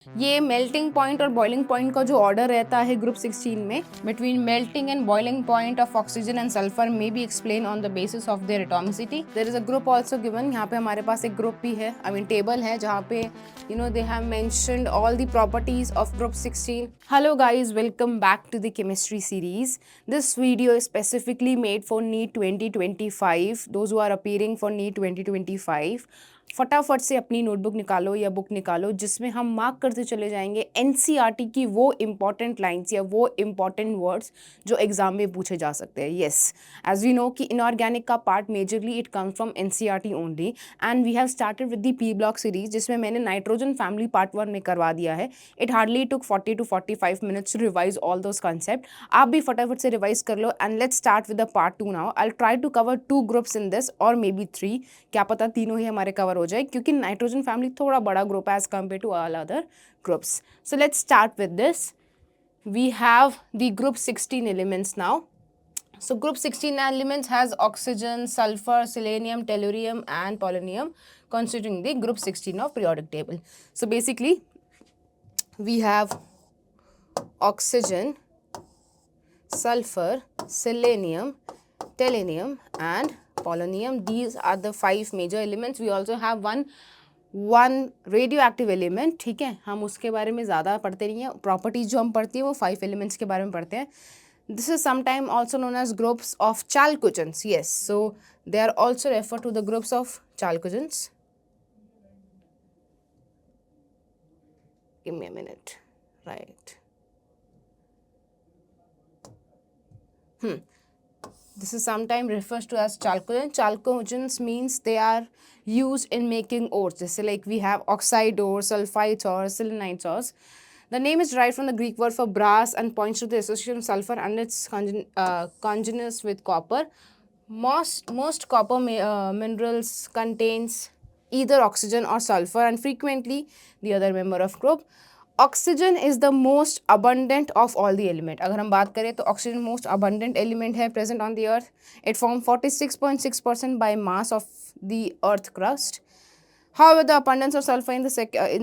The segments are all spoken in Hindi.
ये मेल्टिंग पॉइंट और बॉइलिंग पॉइंट का जो ऑर्डर रहता है ग्रुप 16 में, between melting and boiling point of oxygen and sulphur may be explain on the basis of their atomicity. There is a group also given. यहाँ पे हमारे पास एक ग्रुप भी है, आई मीन टेबल है, जहाँ पे they have mentioned all the properties of group 16. Hello guys, welcome back to the chemistry series. This video is specifically made for NEET 2025, those who are appearing for NEET 2025. फटाफट से अपनी नोटबुक निकालो या बुक निकालो, जिसमें हम मार्क करते चले जाएंगे एनसीईआरटी की वो इम्पॉर्टेंट लाइंस या वो इम्पॉर्टेंट वर्ड्स जो एग्जाम में पूछे जा सकते हैं. येस, एज वी नो कि इनऑर्गेनिक का part majorly it comes from NCERT only, and we have started with the P block series, जिसमें मैंने नाइट्रोजन फैमिली पार्ट 1 में करवा दिया है. It hardly took 40 to 45 minutes to revise all those concepts. आप भी फटाफट से रिवाइज कर लो, and let's start with the part 2 now. I try to cover 2 groups in this, और मे बी 3, क्या पता तीनों ही हमारे कवर हो जाए, क्योंकि नाइट्रोजन फैमिली थोड़ा बड़ा ग्रुप है as compare to all other groups. So let's start with this. We have the group 16 elements now. So group 16 elements has oxygen, sulfur, selenium, tellurium and polonium constituting the group 16 of periodic table. So basically we have oxygen, sulfur, selenium, tellurium and polonium. These are the 5 major elements. We also have one radioactive element. ठीक है, हम उसके बारे में ज़्यादा पढ़ते नहीं हैं. प्रॉपर्टीज जो हम पढ़ते हैं वो 5 elements के बारे में पढ़ते हैं. This is sometimes also known as groups of chalcogens. Yes, so they are also referred to the groups of chalcogens. Give me a minute. Right. This is sometimes refers to as chalcogen. Chalcogens means they are used in making ores. Just like we have oxide ores, sulfides ores, selenites ores. The name is derived from the Greek word for brass and points to the association of sulfur and its congeners with copper. Most copper minerals contains either oxygen or sulfur, and frequently the other member of group. Oxygen is the most abundant of all the element. अगर हम बात करें तो ऑक्सीजन मोस्ट अबंडेंट एलिमेंट है present on the earth. It form 46.6% by mass of the earth crust. However, the abundance of sulfur in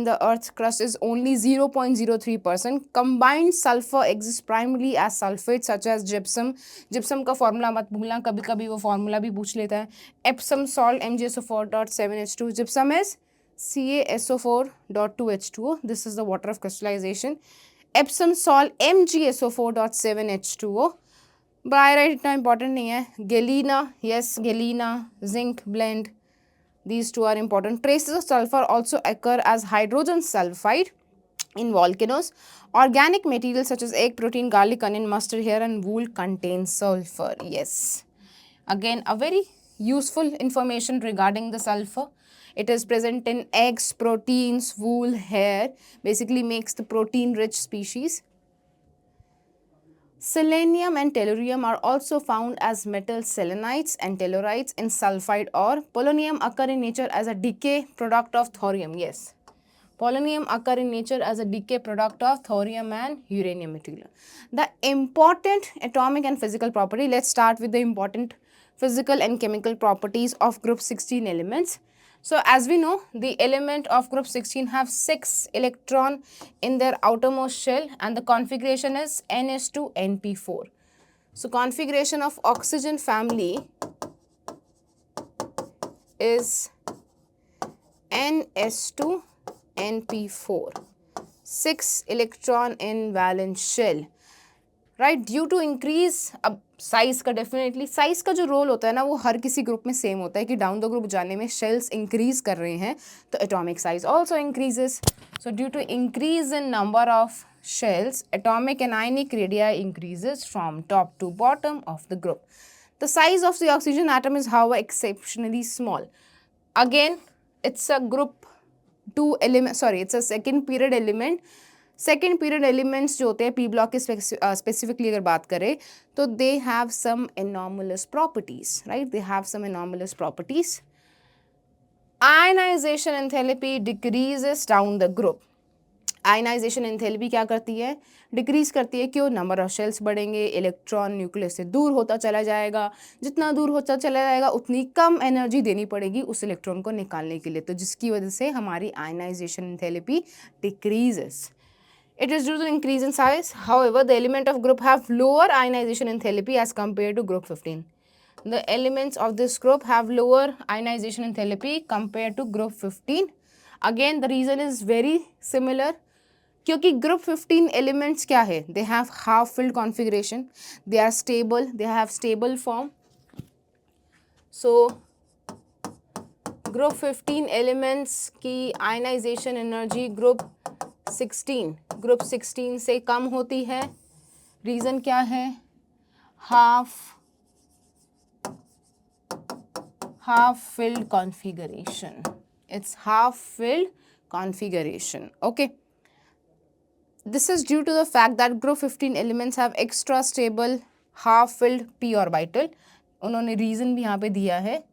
the Earth's crust is only 0.03%. Combined sulfur exists primarily as sulfates such as gypsum. Gypsum का फॉर्मूला मत भूलना, कभी कभी वो फॉर्मूला भी पूछ लेता है. Epsom salt MgSO4.7H2. Gypsum is CaSO4.2H2O. This is the water of crystallization. Epsom salt MgSO4.7H2O. Byrite इतना important नहीं है. Galena, yes, galena, zinc blend. These two are important. Traces of sulfur also occur as hydrogen sulfide in volcanoes. Organic materials such as egg, protein, garlic, onion, mustard, hair and wool contain sulfur. Yes. Again, a very useful information regarding the sulfur. It is present in eggs, proteins, wool, hair. Basically makes the protein-rich species. Selenium and tellurium are also found as metal selenites and tellurides in sulfide ore. Polonium occur in nature as a decay product of thorium. Yes, polonium occur in nature as a decay product of thorium and uranium material. The important atomic and physical property. Let's start with the important physical and chemical properties of group 16 elements. So as we know, the element of group 16 have 6 electron in their outermost shell, and the configuration is NS2 NP4. So configuration of oxygen family is NS2 NP4. 6 electron in valence shell. Right, due to increase. अब साइज का डेफिनेटली साइज का जो रोल होता है ना, वो हर किसी ग्रुप में सेम होता है कि डाउन द ग्रुप जाने में शेल्स इंक्रीज कर रहे हैं तो atomic size also increases. So due to increase in number of shells, atomic and ionic radii increases from top to bottom of the group. The size of the oxygen atom is how exceptionally small. Again it's a group 2 element, sorry it's a second period element. Second period elements जो होते हैं पी ब्लॉक के स्पेसिफिकली अगर बात करें तो they have some anomalous properties. Right, they have some anomalous properties. Ionization enthalpy decreases down the group. Ionization enthalpy क्या करती है, डिक्रीज करती है। क्यों, नंबर ऑफ शेल्स बढ़ेंगे, इलेक्ट्रॉन न्यूक्लियस से दूर होता चला जाएगा, जितना दूर होता चला जाएगा उतनी कम एनर्जी देनी पड़ेगी उस इलेक्ट्रॉन को निकालने के लिए, तो जिसकी वजह से हमारी ionisation enthalpy decreases. It is due to increase in size. However, the element of group have lower ionization enthalpy as compared to group 15. The elements of this group have lower ionization enthalpy compared to group 15. Again, the reason is very similar. क्योंकि group 15 elements क्या है, they have half filled configuration, they are stable, they have stable form. So group 15 elements की ionization energy ग्रुप 16 से कम होती है. रीज़न क्या है, half filled configuration. It's half filled configuration. Okay. This is due to the fact that group 15 elements have extra stable half filled p orbital. उन्होंने रीज़न भी यहाँ पे दिया है.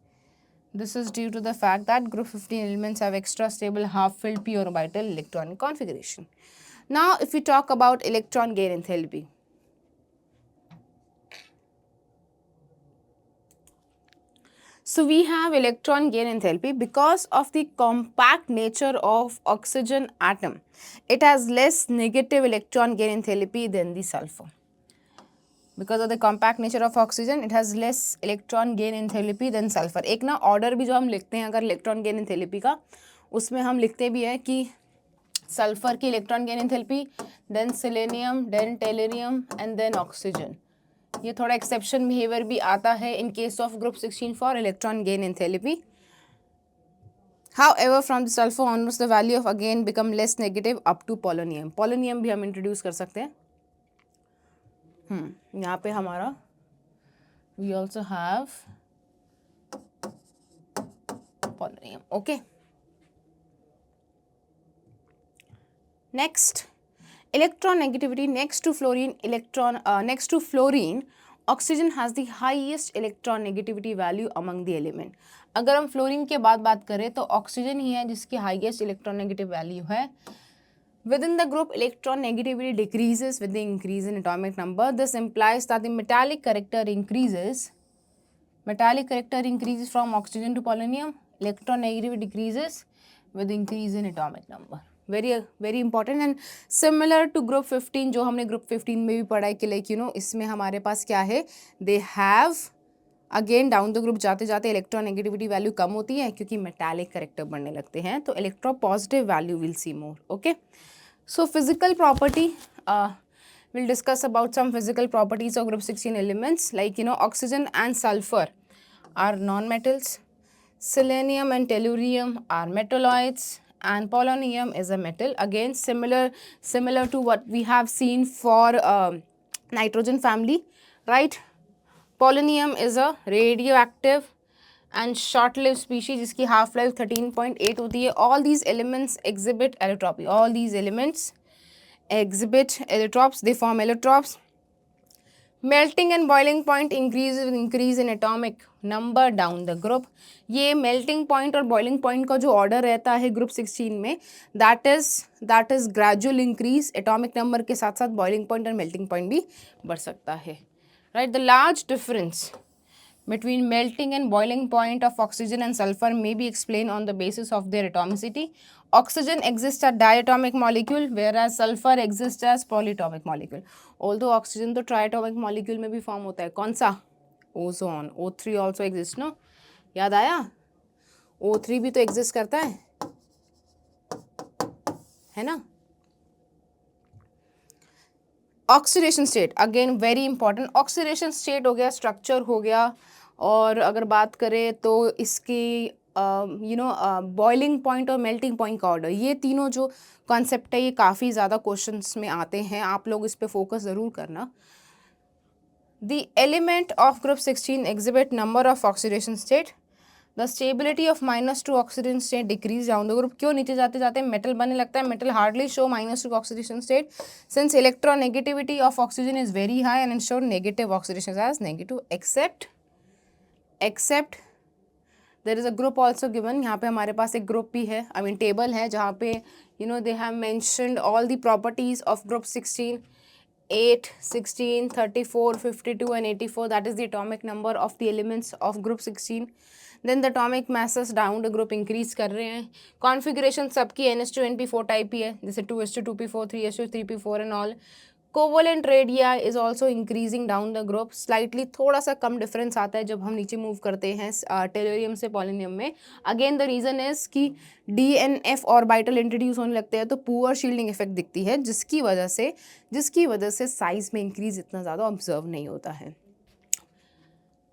This is due to the fact that group 15 elements have extra stable half filled p orbital electronic configuration. Now if we talk about electron gain enthalpy. So we have electron gain enthalpy because of the compact nature of oxygen atom. It has less negative electron gain enthalpy than the sulfur. Because of the compact nature of oxygen, it has less electron gain enthalpy than sulfur. एक ना order भी जो हम लिखते हैं अगर electron gain enthalpy का, उसमें हम लिखते भी है कि सल्फर की electron gain enthalpy, then selenium, then tellurium and then oxygen. ये थोड़ा एक्सेप्शन बिहेवियर भी आता है in case of group 16 for electron gain enthalpy. However, from the sulfur onwards, the value of again become less negative up to polonium. Polonium भी हम इंट्रोड्यूस कर सकते हैं. यहाँ पे हमारा we also have polonium. Okay. Next, electron negativity next to fluorine, oxygen has the highest electron negativity value among the element. अगर हम फ्लोरीन के बाद बात करें तो ऑक्सीजन ही है जिसकी हाईएस्ट इलेक्ट्रॉन नेगेटिव वैल्यू है. Within the group, electron negativity decreases with the increase in atomic number. This implies that the metallic character increases. Metallic character increases from oxygen to polonium. Electron negativity decreases with the increase in atomic number. Very important and similar to group 15 जो हमने group 15 में भी पढ़ा है कि like you know इसमें हमारे पास क्या है, they have again down the group जाते जाते इलेक्ट्रॉन नेगेटिविटी वैल्यू कम होती है क्योंकि मेटालिक करेक्टर बनने लगते हैं, तो electro positive value will see more. Okay, so physical property we'll discuss about some physical properties of group 16 elements like you know oxygen and sulfur are non-metals, selenium and tellurium are metalloids, and polonium is a metal. Again similar to what we have seen for nitrogen family, right? Polonium is a radioactive and short-lived species जिसकी half life 13.8 होती है. All these elements exhibit allotropy. All these elements exhibit allotropes. They form allotropes. Melting and boiling point increases with increase in atomic number down the group. ये melting point और boiling point का जो order रहता है group 16 में, that is gradual increase atomic number के साथ साथ boiling point और melting point भी बढ़ सकता है. Right, the large difference between melting and boiling point of oxygen and sulfur may be explained on the basis of their atomicity. Oxygen exists as diatomic molecule whereas sulfur exists as polyatomic molecule. Although oxygen तो triatomic molecule में भी form होता है. कौन सा? Ozone. O3 also exists, no? याद आया? O3 भी तो exist करता है ना? Oxidation state again very important. Oxidation state हो गया, स्ट्रक्चर हो गया, और अगर बात करें तो इसकी बॉइलिंग पॉइंट और मेल्टिंग पॉइंट का ऑर्डर, ये तीनों जो कॉन्सेप्ट है ये काफ़ी ज़्यादा क्वेश्चंस में आते हैं. आप लोग इस पे फोकस ज़रूर करना. The element of group 16 exhibit number of oxidation state. The stability of -2 oxidation state decrease down the group. क्यों नीचे जाते जाते मेटल बनने लगता है? Metal hardly show -2 oxidation state since electron negativity of oxygen is very high and show negative oxidation as negative except there is a group also given, यहाँ पे हमारे पास एक ग्रुप भी है, आई मीन टेबल है, जहाँ पे they have mentioned all the properties of group 16, 8, 16, 34, 52 and 84, that is the atomic number of the elements of group 16. Then the atomic masses down the group increase कर रहे हैं. Configuration सबकी NH2 NP4 टाइप ही है, जैसे 2s2 2p4 3s2 3p4 and all. Covalent radii is also increasing down the group, slightly थोड़ा सा कम डिफरेंस आता है जब हम नीचे मूव करते हैं टेलोरियम से पॉलिनियम में. अगेन द रीज़न इज कि DNF ऑर्बिटल इंट्रोड्यूस होने लगते हैं तो पुअर शील्डिंग इफेक्ट दिखती है, जिसकी वजह से साइज में इंक्रीज इतना ज़्यादा ऑब्जर्व नहीं होता है.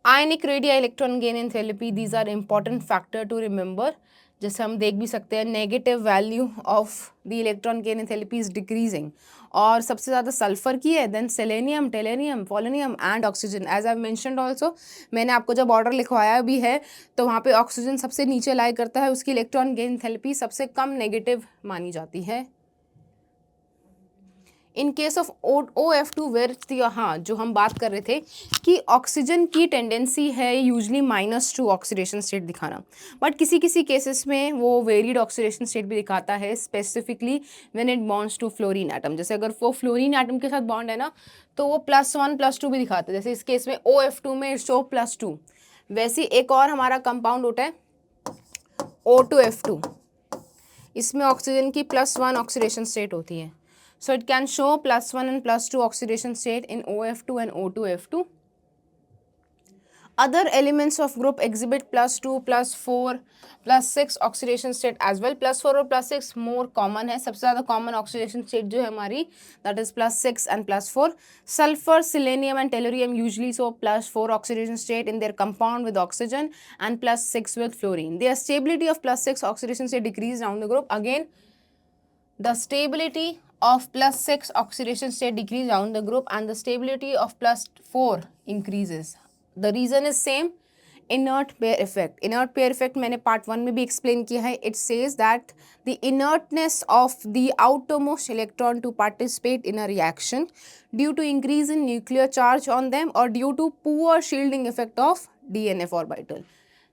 Ionic radii electron gain enthalpy, these are important factor to remember. जैसे हम देख भी सकते हैं negative value of the electron gain enthalpy is decreasing, और सबसे ज़्यादा सल्फर की है, then selenium, tellurium, polonium and oxygen. As I mentioned also, मैंने आपको जब ऑर्डर लिखवाया भी है तो वहाँ पे ऑक्सीजन सबसे नीचे लाई करता है, उसकी इलेक्ट्रॉन गेन एंथैल्पी सबसे कम नेगेटिव मानी जाती है. In case of OF2 where, हाँ जो हम बात कर रहे थे कि ऑक्सीजन की टेंडेंसी है यूजली -2 ऑक्सीडेशन स्टेट दिखाना, बट किसी किसी केसेस में वो वेरिड ऑक्सीडेशन स्टेट भी दिखाता है, specifically when it bonds to fluorine atom. जैसे अगर वो फ्लोरीन एटम के साथ बॉन्ड है ना तो वो +1 +2 भी दिखाता है, जैसे इस केस में OF2 में इट्स शो +2. वैसे एक और हमारा कंपाउंड होता है O2F2, इसमें ऑक्सीजन की +1 ऑक्सीडेशन स्टेट होती है. So it can show +1 and +2 oxidation state in OF2 and O2F2. Other elements of group exhibit +2, +4, +6 oxidation state as well. +4 और +6 more common है, सबसे ज़्यादा common oxidation state जो है हमारी that is +6 and +4. Sulfur, selenium and tellurium usually show +4 oxidation state in their compound with oxygen and +6 with fluorine. Their stability of +6 oxidation state decrease down the group. Again, the stability of +6 oxidation state decrease down the group and the stability of +4 increases. The reason is same, inert pair effect. Inert pair effect मैंने part 1 में भी explain किया है. It says that the inertness of the outermost electron to participate in a reaction due to increase in nuclear charge on them or due to poor shielding effect of DNF orbital.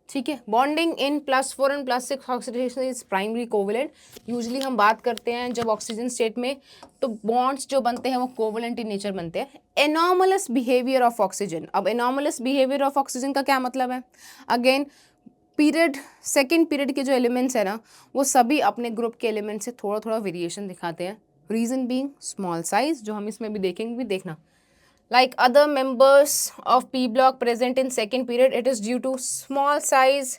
ठीक है. Bonding in +4 and +6 oxidation is primary covalent. Usually हम बात करते हैं जब ऑक्सीजन स्टेट में तो बॉन्ड्स जो बनते हैं वो कोवलेंट इन नेचर बनते हैं. Anomalous behaviour of oxygen. अब एनॉमलस बिहेवियर ऑफ ऑक्सीजन का क्या मतलब है? अगेन सेकेंड पीरियड के जो एलिमेंट्स है ना वो सभी अपने ग्रुप के एलिमेंट से थोड़ा थोड़ा वेरिएशन दिखाते हैं. रीजन बीइंग स्मॉल साइज, जो हम इसमें भी देखेंगे, भी देखना. Like other members of P block present in second period, it is due to small size,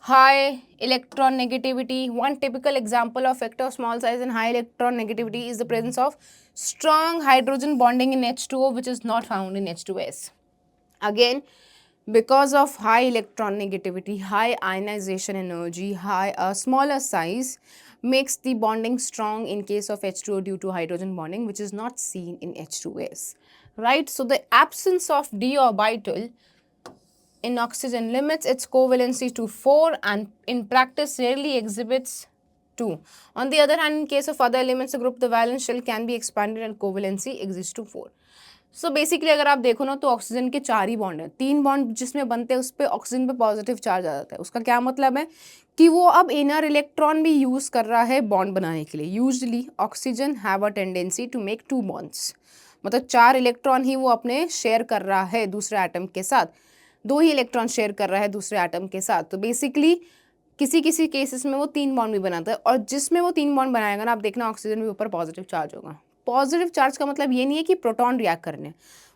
high electron negativity. One typical example of factor of small size and high electron negativity is the presence of strong hydrogen bonding in H2O, which is not found in H2S. Again, because of high electron negativity, high ionization energy, smaller size makes the bonding strong in case of H2O due to hydrogen bonding, which is not seen in H2S. Right, so the absence of d orbital in oxygen limits its covalency to 4 and in practice rarely exhibits 2. On the other hand, in case of other elements of group, the valence shell can be expanded and covalency exists to 4. So basically अगर आप देखो ना तो ऑक्सीजन के 4 ही बॉन्ड हैं. 3 बॉन्ड जिसमें बनते हैं उस पर ऑक्सीजन पे पॉजिटिव चार्ज आ जाता है. उसका क्या मतलब है कि वो अब इनर इलेक्ट्रॉन भी यूज़ कर रहा है बॉन्ड बनाने के लिए. Usually oxygen have a tendency to make 2 bonds, मतलब 4 इलेक्ट्रॉन ही वो अपने शेयर कर रहा है दूसरे एटम के साथ, 2 ही इलेक्ट्रॉन शेयर कर रहा है दूसरे एटम के साथ. तो बेसिकली किसी किसी केसेस में वो 3 बॉन्ड भी बनाता है, और जिसमें वो 3 बॉन्ड बनाएगा ना आप देखना ऑक्सीजन के ऊपर पॉजिटिव चार्ज होगा. पॉजिटिव चार्ज का मतलब ये नहीं है कि प्रोटॉन रिएक्ट करने.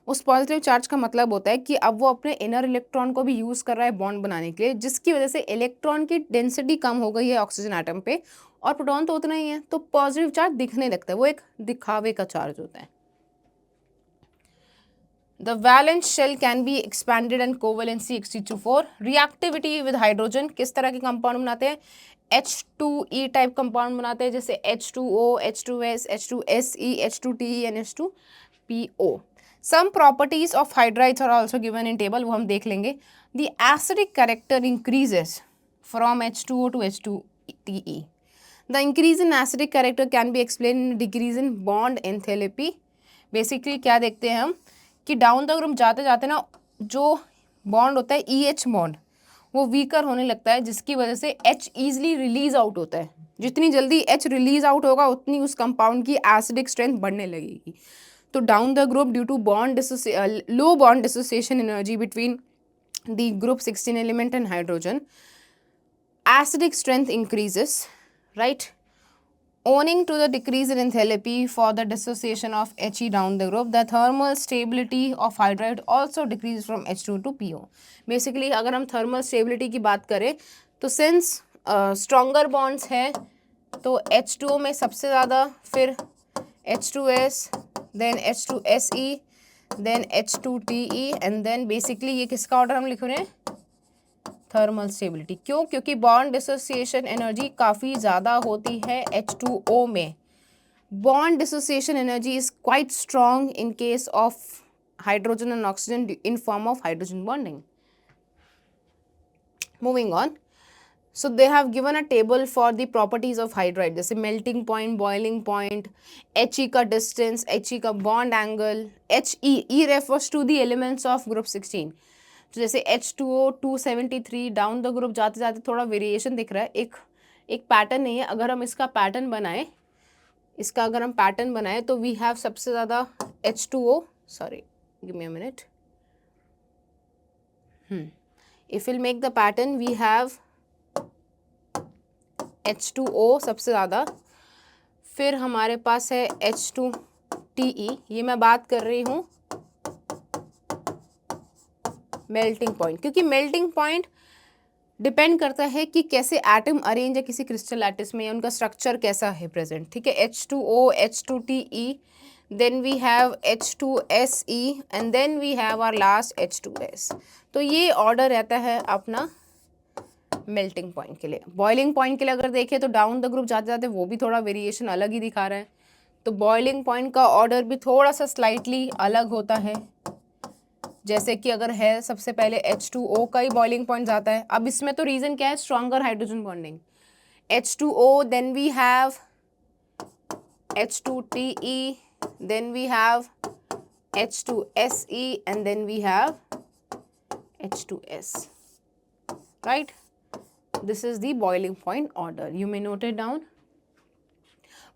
उस पॉजिटिव चार्ज का मतलब होता है कि अब वो अपने इनर इलेक्ट्रॉन को भी यूज़ कर रहा है बॉन्ड बनाने के लिए, जिसकी वजह से इलेक्ट्रॉन की डेंसिटी कम हो गई है ऑक्सीजन एटम पे, और प्रोटॉन तो उतना ही है, तो पॉजिटिव चार्ज दिखने लगता है. वो एक दिखावे का चार्ज होता है. The valence shell can be expanded and covalency exceeds to 4. Reactivity with hydrogen, किस तरह के कंपाउंड बनाते हैं? H2E टाइप कंपाउंड बनाते हैं, जैसे H2O, H2S, H2SE, H2TE and H2PO. Some properties of hydrides are also given in table, वो हम देख लेंगे. The acidic character increases from H2O to H2TE. The increase in acidic character can be explained in decrease in bond enthalpy. Basically क्या देखते हैं हम कि डाउन द ग्रुप जाते जाते ना जो बॉन्ड होता है EH बॉन्ड वो वीकर होने लगता है, जिसकी वजह से H ईजिली रिलीज आउट होता है। जितनी जल्दी H रिलीज आउट होगा उतनी उस कंपाउंड की एसिडिक स्ट्रेंथ बढ़ने लगेगी। तो down the group due to low bond dissociation energy between the group 16 element and hydrogen, acidic strength increases, right? Owing to the decrease in enthalpy for the dissociation of He down the group, the thermal stability of hydride also decreases from H2 to PO. Basically, अगर हम thermal stability की बात करें तो since stronger bonds है तो H2O में सबसे ज़्यादा, फिर H2S, then H2SE, then H2TE, and then basically ये किसका ऑर्डर हम लिख रहे हैं? Thermal stability. क्यों? क्योंकि बॉन्ड डिसोसिएशन एनर्जी काफ़ी ज़्यादा होती है H2O में। Bond dissociation energy is quite strong in case of hydrogen and oxygen in form of hydrogen bonding. Moving on, so they have given a table for the properties of hydride, जैसे melting point, boiling point, He का distance, He का bond angle, E refers to the elements of group 16। तो जैसे H2O 273 डाउन द ग्रुप जाते जाते थोड़ा वेरिएशन दिख रहा है, एक पैटर्न नहीं है। अगर हम इसका पैटर्न बनाए तो वी हैव सबसे ज़्यादा H2O, sorry give me a minute, if will make the pattern we have H2O सबसे ज़्यादा, फिर हमारे पास है H2TE, ये मैं बात कर रही हूँ मेल्टिंग पॉइंट, क्योंकि मेल्टिंग पॉइंट डिपेंड करता है कि कैसे एटम अरेंज है किसी क्रिस्टल लैटिस में, या उनका स्ट्रक्चर कैसा है प्रेजेंट। ठीक है, H2O, H2TE, then we have H2SE and then we have our last H2S। तो ये ऑर्डर रहता है अपना मेल्टिंग पॉइंट के लिए। बॉइलिंग पॉइंट के लिए अगर देखें तो डाउन द ग्रुप जाते जाते वो भी थोड़ा वेरिएशन अलग ही दिखा रहा है। तो बॉइलिंग पॉइंट का ऑर्डर भी थोड़ा सा स्लाइटली अलग होता है, जैसे कि अगर है सबसे पहले H2O का ही बॉइलिंग पॉइंट जाता है। अब इसमें तो रीजन क्या है? Stronger hydrogen bonding. H2O, then we have H2TE, then we have H2SE and then we have H2S, right? This is the boiling point order, you may note it down.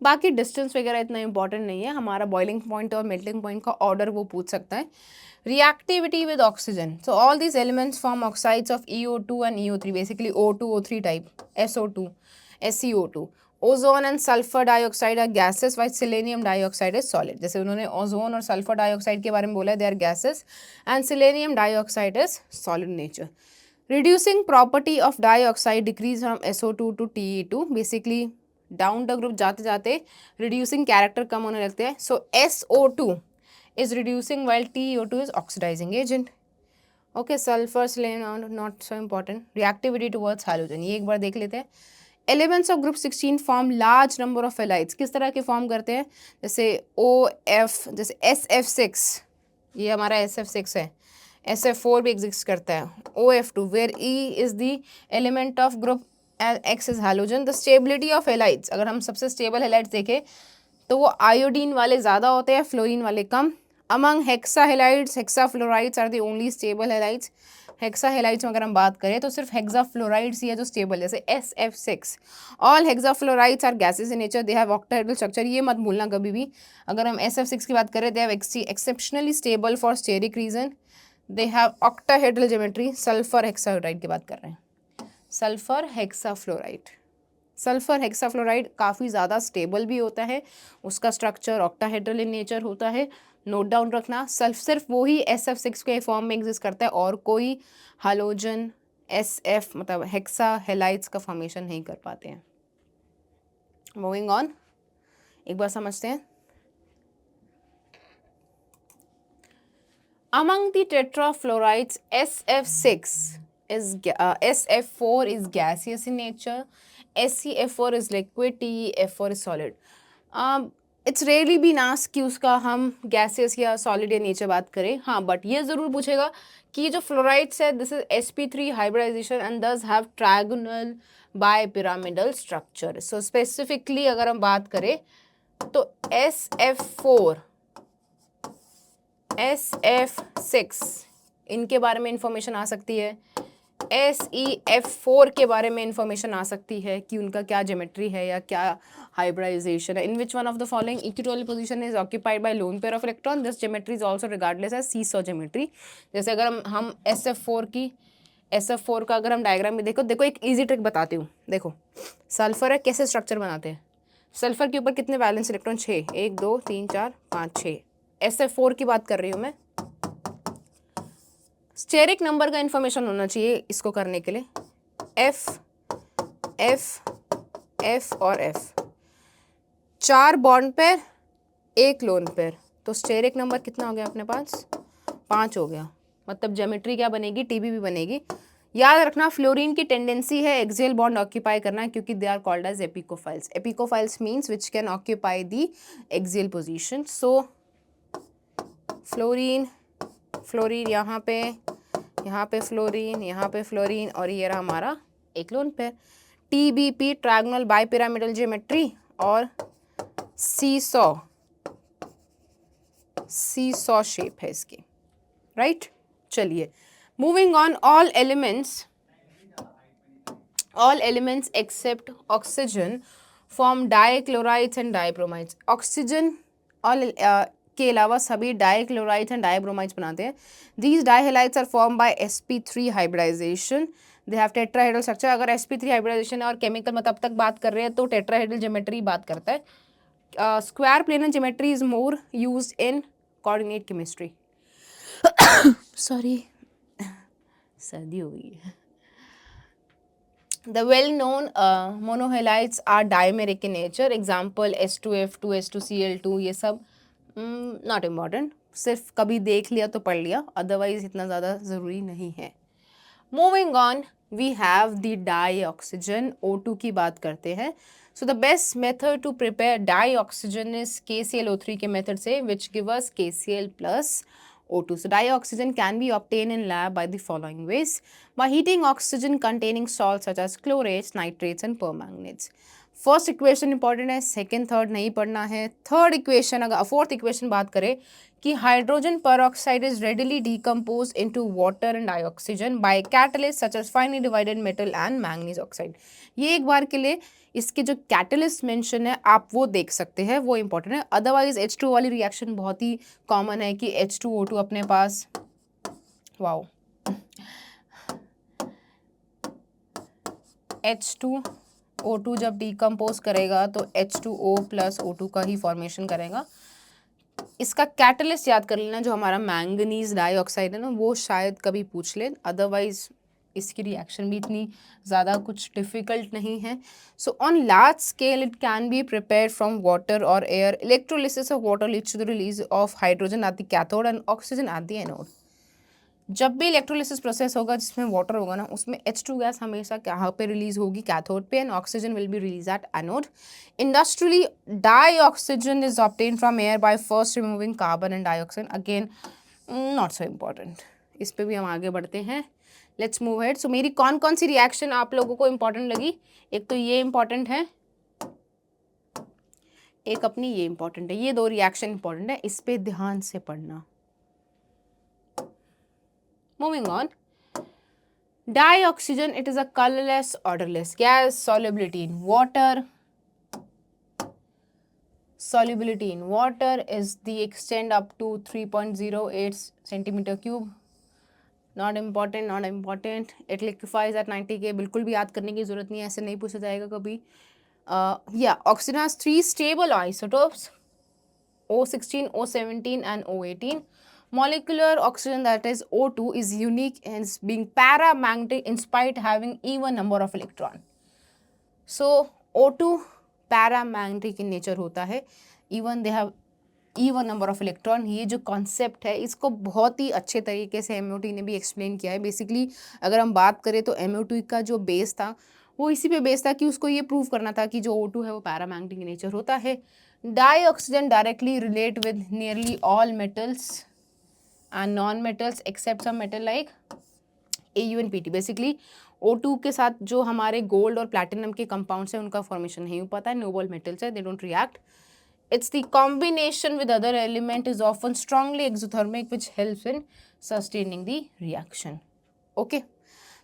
बाकी डिस्टेंस वगैरह इतना इंपॉर्टेंट नहीं है, हमारा बॉइलिंग पॉइंट और मेल्टिंग पॉइंट का ऑर्डर वो पूछ सकता है। Reactivity with oxygen. So all these elements form oxides of EO2 and EO3, basically O2, O3 type, SO2, SeO2. Ozone and sulfur dioxide are gases, while selenium dioxide is solid. जैसे उन्होंने ओजोन और सल्फर डाइऑक्साइड के बारे में बोला है, they are gases, and selenium dioxide is solid nature. Reducing property of dioxide decrease from SO2 to TE2. Basically down the group जाते जाते रिड्यूसिंग कैरेक्टर कम होने लगते हैं। सो SO2 is reducing while TiO2 is oxidizing agent. Okay, sulfur, selenium not so important. Reactivity towards halogen, ये एक बार देख लेते हैं। Elements of group 16 form large number of halides. किस तरह के फॉर्म करते हैं? जैसे OF, जैसे SF6, ये हमारा SF6 है। SF4 भी एग्जिस्ट करता है। OF2 where E is the element of group and X is halogen. The stability of halides, अगर हम सबसे स्टेबल halides देखें तो वो आयोडीन वाले ज़्यादा होते हैं, फ्लोरीन वाले कम। Among hexa halides, hexa fluorides are the only stable halides. Hexa halides में अगर हम बात करें तो सिर्फ हेक्सा फ्लोराइड्स ही है जो स्टेबल, जैसे SF6। All hexa fluorides are gases in nature, they have octahedral structure. ये मत भूलना कभी भी, अगर हम SF6 की बात करें, they have exceptionally stable for steric reason, they have octahedral geometry. Sulphur hexafluoride की बात कर रहे हैं, सल्फर हेक्साफ्लोराइड। सल्फर हेक्साफ्लोराइड काफ़ी ज़्यादा स्टेबल भी होता है, उसका स्ट्रक्चर ऑक्टाहेड्रल इन नेचर होता है, नोट डाउन रखना। सिर्फ वो ही SF6 के फॉर्म में एग्जिस्ट करता है और कोई हालोजन SF मतलब हेक्सा हेलाइड्स का फॉर्मेशन नहीं कर पाते हैं। मूविंग ऑन, एक बार समझते हैं। Among the tetrafluorides SF4 is gaseous in nature, SeF4 is liquid, TeF4 is solid. It's rarely been asked कि उसका हम गैसेस या सॉलिड या नेचर बात करें, हाँ, बट ये ज़रूर पूछेगा कि जो फ्लोराइड्स है this is sp3 hybridization and thus have trigonal bipyramidal structure. So specifically अगर हम बात करें तो SF4, SF6 इनके बारे में इंफॉर्मेशन आ सकती है। SeF4 के बारे में इंफॉर्मेशन आ सकती है कि उनका क्या ज्योमेट्री है या क्या हाइब्रिडाइजेशन है. In which one of the following equatorial position is occupied by lone pair of electron, this geometry is also regardless as seesaw geometry. जैसे अगर हम SF4 का अगर हम डायग्राम में देखो एक इजी ट्रिक बताती हूँ. देखो सल्फर है, कैसे स्ट्रक्चर बनाते हैं. सल्फर के ऊपर कितने वैलेंस इलेक्ट्रॉन? 6. 1 2 3 4 5 6. SF4 की बात कर रही हूँ मैं. स्टेरिक नंबर का इंफॉर्मेशन होना चाहिए इसको करने के लिए. F F F और F, 4 bond pair, 1 lone pair, तो स्टेरिक नंबर कितना हो गया अपने पास? 5 हो गया. मतलब ज्योमेट्री क्या बनेगी? TB भी बनेगी. याद रखना फ्लोरीन की टेंडेंसी है एक्सियल बॉन्ड ऑक्यूपाई करना, क्योंकि they are called as apicophiles. Apicophiles means which can occupy the axial position. So fluorine यहाँ पे फ्लोरीन, यहाँ पे फ्लोरीन, और ये रहा हमारा एक lone pair. TBP triangular bipyramidal geometry और सीसॉ शेप है इसकी, राइट. चलिए moving on. All elements except oxygen form dichlorides and dibromides. Oxygen के अलावा सभी डाइक्लोराइड्स एंड डाइब्रोमाइड्स बनाते हैं. These dihalides are form by sp3 hybridization. They have tetrahedral structure. अगर sp3 हाइब्रिडाइजेशन और केमिकल मतलब तक बात कर रहे हैं तो टेट्राहेड्रल ज्योमेट्री बात करता है. Square planar geometry is more used in coordinate chemistry. Sorry, सर्दी हो गई है. The well-known monohalides are dimeric in nature. Example S2F2, S2Cl2, ये सब not important. सिर्फ कभी देख लिया तो पढ़ लिया, otherwise इतना ज़्यादा ज़रूरी नहीं है. Moving on, we have the dioxygen. O2 की बात करते हैं. So the best method to prepare dioxygen is KClO3 के method से, which give us KCl plus O2. So dioxygen can be obtained in lab by the following ways: by heating oxygen containing salts such as chlorates, nitrates and permanganates. First equation important है, सेकेंड थर्ड नहीं पढ़ना है. थर्ड इक्वेशन, अगर फोर्थ इक्वेशन बात करें कि hydrogen peroxide is readily decompose into water and oxygen by catalyst such as finely divided metal and manganese oxide. ये एक बार के लिए इसके जो कैटलिस्ट मेंशन है आप वो देख सकते हैं, वो इंपॉर्टेंट है. अदरवाइज H2 वाली रिएक्शन बहुत ही कॉमन है कि H2O2 अपने पास, वाओ, H2O2 जब डिकम्पोज करेगा तो H2O प्लस O2 का ही फॉर्मेशन करेगा. इसका कैटलिस्ट याद कर लेना, जो हमारा मैंगनीज डाइऑक्साइड है ना, वो शायद कभी पूछ ले. अदरवाइज इसकी रिएक्शन भी इतनी ज़्यादा कुछ डिफ़िकल्ट नहीं है. So on large scale it can be prepared from water और air. Electrolysis of water leads to the release of hydrogen at the cathode and oxygen at the anode. जब भी इलेक्ट्रोलिसिस प्रोसेस होगा जिसमें वाटर होगा ना, उसमें H2 गैस हमेशा कहाँ पे रिलीज होगी? कैथोड पे, and oxygen will be release at anode. Industrially dioxygen is obtain from air by first removing carbon and dioxide. Again not so important, इस पे भी हम आगे बढ़ते हैं. Let's move head. सो मेरी कौन कौन सी रिएक्शन आप लोगों को इंपॉर्टेंट लगी? एक तो ये इंपॉर्टेंट है, एक अपनी ये इंपॉर्टेंट है. ये दो रिएक्शन इंपॉर्टेंट है, इस पे ध्यान से पढ़ना. Moving on, dioxygen, it is a colorless, odorless gas. Solubility in water. Solubility in water is the extent up to 3.08 centimeter cube. Not important, not important. It liquefies at 90 K. बिल्कुल भी याद करने की जरूरत नहीं है, ऐसे नहीं पूछा जाएगा कभी. Yeah, oxygen has 3 stable isotopes: O16, O17 and O18. Molecular oxygen, that is O2, is unique in being paramagnetic in spite having even number of electron. So O2 paramagnetic in nature होता है, even they have even number of electron. ये जो concept है इसको बहुत ही अच्छे तरीके से MOT ने भी explain किया है. बेसिकली अगर हम बात करें तो MOT का जो बेस था वो इसी पे बेस था कि उसको ये प्रूव करना था कि जो O2 है वो पैरामैग्नेटिक इन नेचर होता है. Dioxygen directly relate with nearly all metals and non-metals except some metal like AU and PT. Basically O2 के साथ जो हमारे गोल्ड और प्लैटिनम के कंपाउंड्स हैं उनका फॉर्मेशन नहीं हो पाता है. नोबल मेटल्स है, they don't react. It's the combination with other element is often strongly exothermic which helps in sustaining the reaction. Okay,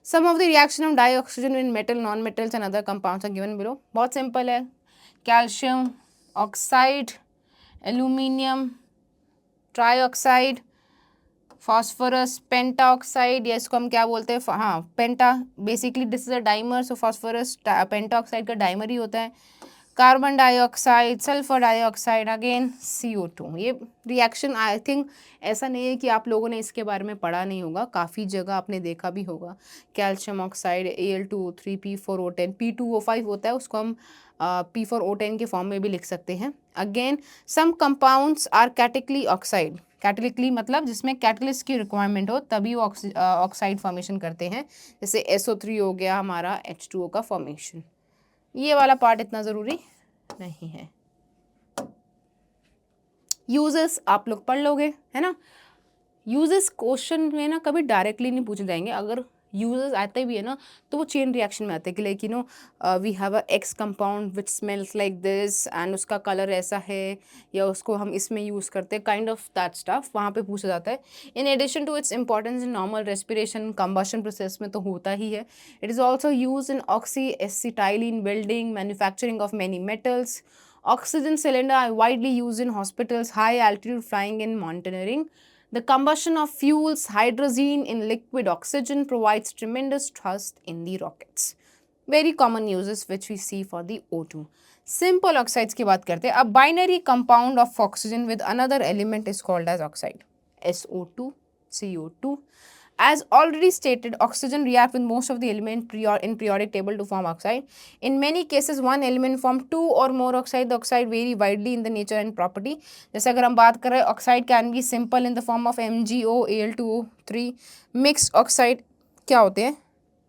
some of the reaction of dioxygen in metal, non metals and other compounds are given below. बहुत सिंपल है, calcium oxide, aluminium trioxide, phosphorus pentaoxide, या इसको हम क्या बोलते हैं, हाँ penta, basically this is a dimer, so phosphorus pentaoxide का डाइमर ही होता है। Carbon dioxide, sulphur dioxide, again CO2। ये रिएक्शन आई थिंक ऐसा नहीं है कि आप लोगों ने इसके बारे में पढ़ा नहीं होगा, काफ़ी जगह आपने देखा भी होगा। Calcium oxide Al2O3 P4O10 P2O5 होता है, उसको हम P4O10 के फॉर्म में भी लिख सकते हैं। Again some compounds are catalytically oxide, catalytically मतलब जिसमें कैटलिस्ट की रिक्वायरमेंट हो तभी वो ऑक्साइड फॉर्मेशन करते हैं, जैसे SO3 हो गया हमारा H2O का फॉर्मेशन। ये वाला पार्ट इतना ज़रूरी नहीं है। यूजेस आप लोग पढ़ लोगे, है ना। यूजेस क्वेश्चन में ना कभी डायरेक्टली नहीं पूछे जाएंगे, अगर यूजेस आते भी है ना तो वो चेन रिएक्शन में आते हैं कि like you know we have a X compound which smells like this and उसका कलर ऐसा है, या उसको हम इसमें यूज़ करते हैं, काइंड ऑफ दैट स्टफ वहाँ पे पूछा जाता है। In addition to its importance in normal respiration combustion process में तो होता ही है। It is also use in oxy acetylene building, manufacturing of many metals. Oxygen cylinder are widely used in hospitals, high altitude flying and mountaineering. The combustion of fuels, hydrogen in liquid oxygen provides tremendous thrust in the rockets. Very common uses which we see for the O2. Simple oxides की बात करते हैं। A binary compound of oxygen with another element is called as oxide. SO2, CO2. As already stated, oxygen react with most of the element in periodic table to form oxide. In many cases, one element form two or more oxide. The oxide vary widely in the nature and property. जैसे अगर हम बात कर रहे हैं, oxide can be simple in the form of MgO, Al2O3. Mixed oxide क्या होते हैं,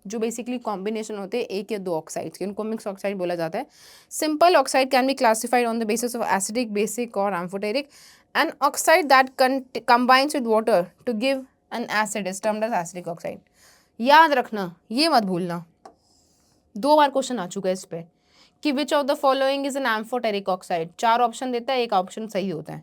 जो बेसिकली कॉम्बिनेशन होते हैं एक या दो ऑक्साइड्स के, उनको मिक्स ऑक्साइड बोला जाता है। Simple oxide can be classified on the basis of acidic, basic और amphoteric. An oxide that combines with water to give an acid is termed as acidic oxide. याद रखना, ये मत भूलना, 2 बार क्वेश्चन आ चुका है इस पे कि which of the following is an amphoteric oxide. 4 option देता है, एक ऑप्शन सही होता है।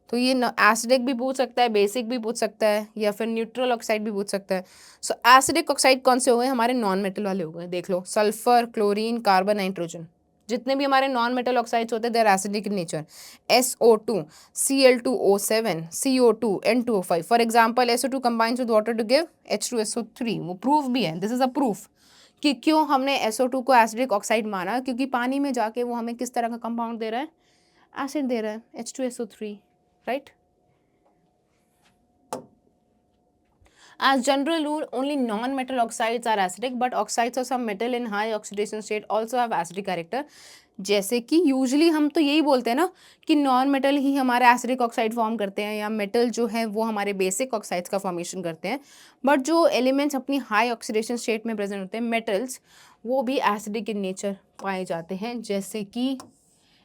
तो ये एसिडिक भी पूछ सकता है, बेसिक भी पूछ सकता है, या फिर न्यूट्रल ऑक्साइड भी पूछ सकता है। सो एसिडिक ऑक्साइड कौन से हो गए, हमारे नॉन मेटल वाले हो गए। देख लो, सल्फर, क्लोरीन, कार्बन, नाइट्रोजन, जितने भी हमारे नॉन मेटल ऑक्साइड्स होते हैं they're acidic in nature. SO2, Cl2O7, CO2, N2O5। For example SO2 combines with water to give H2SO3। वो प्रूफ भी है, दिस इज अ प्रूफ कि क्यों हमने SO2 को एसिडिक ऑक्साइड माना, क्योंकि पानी में जाके वो हमें किस तरह का कंपाउंड दे रहा है, एसिड दे रहा है, H2SO3, right. As general rule, only non-metal oxides are acidic, but oxides of some metal in high oxidation state also have acidic character. जैसे कि यूजली हम तो यही बोलते हैं ना कि नॉन मेटल ही हमारे एसिडिक ऑक्साइड फॉर्म करते हैं, या मेटल जो है वो हमारे बेसिक ऑक्साइड्स का फॉर्मेशन करते हैं। बट जो एलिमेंट्स अपनी हाई ऑक्सीडेशन स्टेट में प्रेजेंट होते हैं, मेटल्स, वो भी एसिडिक इन नेचर पाए जाते हैं, जैसे कि